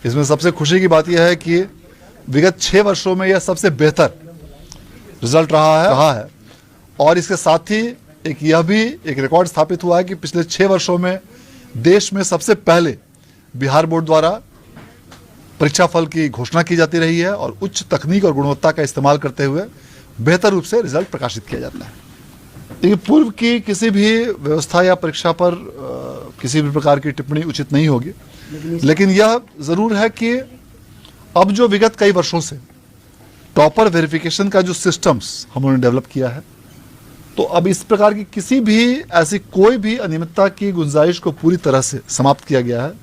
इसमें सबसे खुशी की बात यह है कि विगत 6 वर्षों में यह सबसे बेहतर रिजल्ट रहा है और इसके साथ ही यह भी एक रिकॉर्ड स्थापित हुआ है कि पिछले 6 वर्षों में देश में सबसे पहले बिहार बोर्ड द्वारा परीक्षा फल की घोषणा की जाती रही है और उच्च तकनीक और गुणवत्ता का इस्तेमाल करते हुए बेहतर रूप से रिजल्ट प्रकाशित किया जाता है। देखिए, पूर्व की किसी भी व्यवस्था या परीक्षा पर किसी भी प्रकार की टिप्पणी उचित नहीं होगी, लेकिन यह जरूर है कि अब जो विगत कई वर्षों से टॉपर वेरिफिकेशन का जो सिस्टम्स हम लोगों ने डेवलप किया है, तो अब इस प्रकार की किसी भी ऐसी कोई भी अनियमितता की गुंजाइश को पूरी तरह से समाप्त किया गया है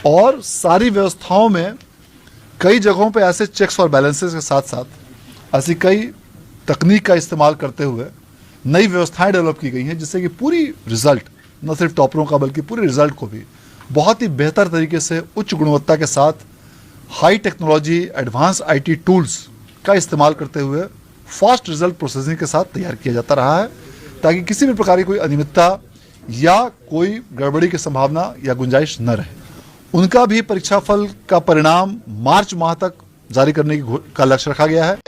और सारी व्यवस्थाओं में कई जगहों पे ऐसे चेक्स और बैलेंसेस के साथ साथ ऐसी कई तकनीक का इस्तेमाल करते हुए नई व्यवस्थाएं डेवलप की गई हैं, जिससे कि पूरी रिजल्ट न सिर्फ टॉपरों का बल्कि पूरे रिजल्ट को भी बहुत ही बेहतर तरीके से उच्च गुणवत्ता के साथ high technology advance IT tools का इस्तेमाल करते हुए फास्ट रिजल्ट प्रोसेसिंग के साथ तैयार किया जाता रहा है, ताकि किसी भी प्रकार की कोई अनियमितता या कोई गड़बड़ी की संभावना या गुंजाइश न रहे। उनका भी परीक्षा फल का परिणाम मार्च माह तक जारी करने का लक्ष्य रखा गया है।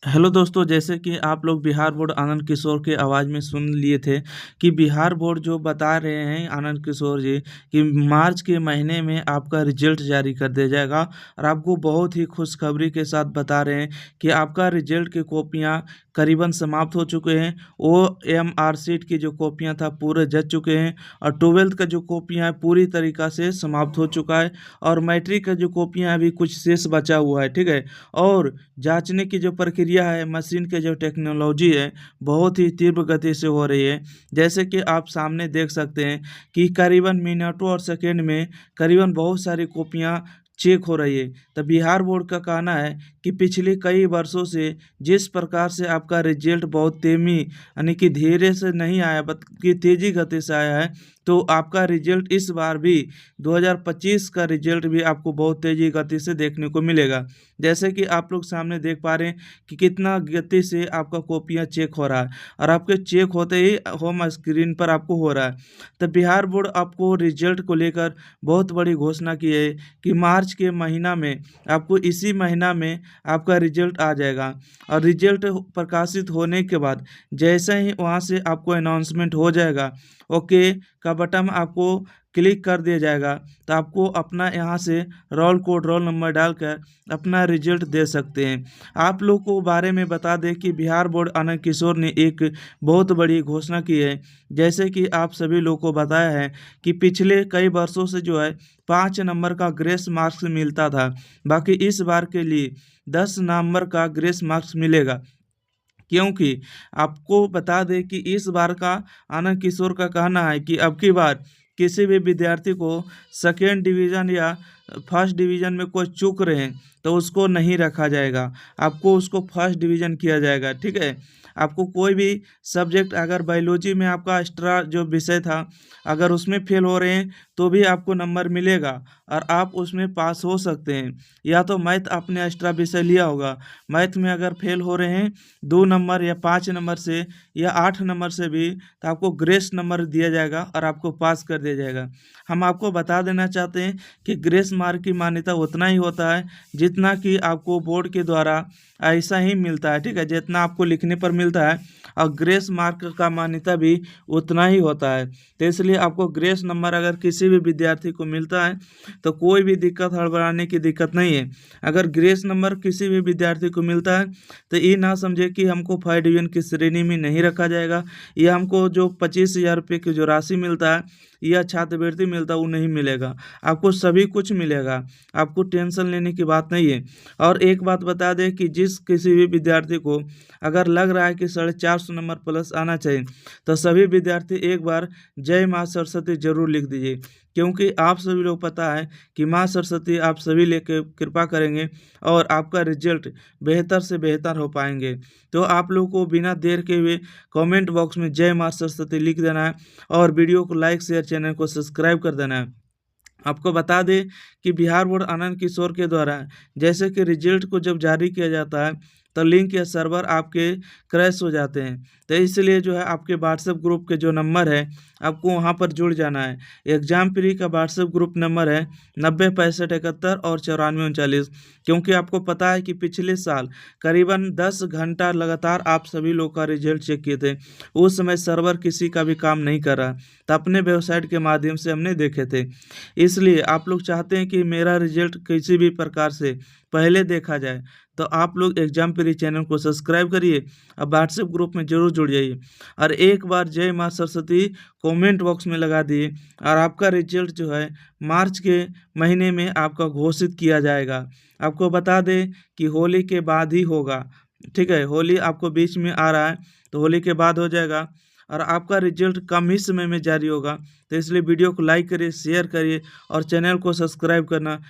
हेलो दोस्तों, जैसे कि आप लोग बिहार बोर्ड आनंद किशोर के आवाज़ में सुन लिए थे कि बिहार बोर्ड जो बता रहे हैं आनंद किशोर जी कि मार्च के महीने में आपका रिजल्ट जारी कर दिया जाएगा और आपको बहुत ही खुशखबरी के साथ बता रहे हैं कि आपका रिजल्ट की कॉपियां करीबन समाप्त हो चुके हैं। OMR सीट की जो कॉपियां था पूरे जच चुके हैं और 12th का जो कॉपियां है पूरी तरीक़ा से समाप्त हो चुका है और मैट्रिक का जो कॉपियां अभी कुछ शेष बचा हुआ है, ठीक है। और जांचने की जो प्रक्रिया है, मशीन के जो टेक्नोलॉजी है बहुत ही तीव्र गति से हो रही है। जैसे कि आप सामने देख सकते हैं कि करीबन मिनटों और सेकेंड में करीबन बहुत सारी कॉपियां चेक हो रही है। तो बिहार बोर्ड का कहना है कि पिछले कई वर्षों से जिस प्रकार से आपका रिजल्ट बहुत तेजी यानी कि धीरे से नहीं आया बल्कि तेजी गति से आया है, तो आपका रिजल्ट इस बार भी 2025 का रिजल्ट भी आपको बहुत तेजी गति से देखने को मिलेगा। जैसे कि आप लोग सामने देख पा रहे हैं कि कितना गति से आपका कॉपियाँ चेक हो रहा है और आपके चेक होते ही होम स्क्रीन पर आपको हो रहा है। तो बिहार बोर्ड आपको रिजल्ट को लेकर बहुत बड़ी घोषणा की है कि मार्च के महीना में आपको इसी महीना में आपका रिजल्ट आ जाएगा और रिजल्ट प्रकाशित होने के बाद जैसे ही वहाँ से आपको अनाउंसमेंट हो जाएगा, ओके का बटन आपको क्लिक कर दिया जाएगा, तो आपको अपना यहाँ से रोल कोड रोल नंबर डालकर अपना रिजल्ट दे सकते हैं। आप लोग को बारे में बता दें कि बिहार बोर्ड आनंद किशोर ने एक बहुत बड़ी घोषणा की है। जैसे कि आप सभी लोग को बताया है कि पिछले कई वर्षों से जो है 5 नंबर का ग्रेस मार्क्स मिलता था, बाकी इस बार के लिए 10 नंबर का ग्रेस मार्क्स मिलेगा। क्योंकि आपको बता दें कि इस बार का आनंद किशोर का कहना है कि अब की बार किसी भी विद्यार्थी को सेकेंड डिवीज़न या फर्स्ट डिवीज़न में कोई चूक रहे हैं तो उसको नहीं रखा जाएगा, आपको उसको फर्स्ट डिवीज़न किया जाएगा, ठीक है। आपको कोई भी सब्जेक्ट अगर बायोलॉजी में आपका एक्स्ट्रा जो विषय था अगर उसमें फेल हो रहे हैं तो भी आपको नंबर मिलेगा और आप उसमें पास हो सकते हैं। या तो मैथ आपने एक्स्ट्रा विषय लिया होगा, मैथ में अगर फेल हो रहे हैं 2 नंबर या 5 नंबर से या 8 नंबर से भी, तो आपको ग्रेस नंबर दिया जाएगा और आपको पास कर दिया जाएगा। हम आपको बता देना चाहते हैं कि ग्रेस मार्क की मान्यता उतना ही होता है जितना कि आपको बोर्ड के द्वारा ऐसा ही मिलता है, ठीक है, जितना आपको लिखने पर मिलता है और ग्रेस मार्क का मान्यता भी उतना ही होता है। तो इसलिए आपको ग्रेस नंबर अगर किसी भी विद्यार्थी को मिलता है तो कोई भी दिक्कत हड़बड़ाने की दिक्कत नहीं है। अगर ग्रेस नंबर किसी भी विद्यार्थी को मिलता है तो ये ना समझे कि हमको फर्स्ट डिवीजन की श्रेणी में नहीं रखा जाएगा या हमको जो 25,000 रुपये की जो राशि मिलता है या छात्रवृत्ति मिलता है वो नहीं मिलेगा, आपको सभी कुछ मिलेगा, आपको टेंशन लेने की बात नहीं है। और एक बात बता दें कि जिस किसी भी विद्यार्थी को अगर लग रहा है कि 450 नंबर प्लस आना चाहिए तो सभी विद्यार्थी एक बार जय माँ सरस्वती जरूर लिख दीजिए, क्योंकि आप सभी लोग पता है कि माँ सरस्वती आप सभी लेके कृपा करेंगे और आपका रिजल्ट बेहतर से बेहतर हो पाएंगे। तो आप लोग को बिना देर के हुए कमेंट बॉक्स में जय माँ सरस्वती लिख देना है और वीडियो को लाइक शेयर चैनल को सब्सक्राइब कर देना है। आपको बता दें कि बिहार बोर्ड आनंद किशोर के द्वारा जैसे कि रिजल्ट को जब जारी किया जाता है तो लिंक या सर्वर आपके क्रैश हो जाते हैं। तो इसलिए जो है आपके व्हाट्सएप ग्रुप के जो नंबर है आपको वहाँ पर जुड़ जाना है। एग्जाम प्री का व्हाट्सएप ग्रुप नंबर है 90 65 71 और 94 39। क्योंकि आपको पता है कि पिछले साल करीबन 10 घंटा लगातार आप सभी लोग का रिजल्ट चेक किए थे। उस समय सर्वर किसी का भी काम नहीं कर रहा, तो अपने वेबसाइट के माध्यम से हमने देखे थे। इसलिए आप लोग चाहते हैं कि मेरा रिजल्ट किसी भी प्रकार से पहले देखा जाए, तो आप लोग एग्जाम प्री चैनल को सब्सक्राइब करिए और व्हाट्सएप ग्रुप में जरूर जुड़ जाइए और एक बार जय माँ सरस्वती कमेंट बॉक्स में लगा दिए और आपका रिजल्ट जो है मार्च के महीने में आपका घोषित किया जाएगा। आपको बता दें कि होली के बाद ही होगा, ठीक है। होली आपको बीच में आ रहा है, तो होली के बाद हो जाएगा और आपका रिजल्ट कम ही समय में जारी होगा। तो इसलिए वीडियो को लाइक करिए, शेयर करिए और चैनल को सब्सक्राइब करना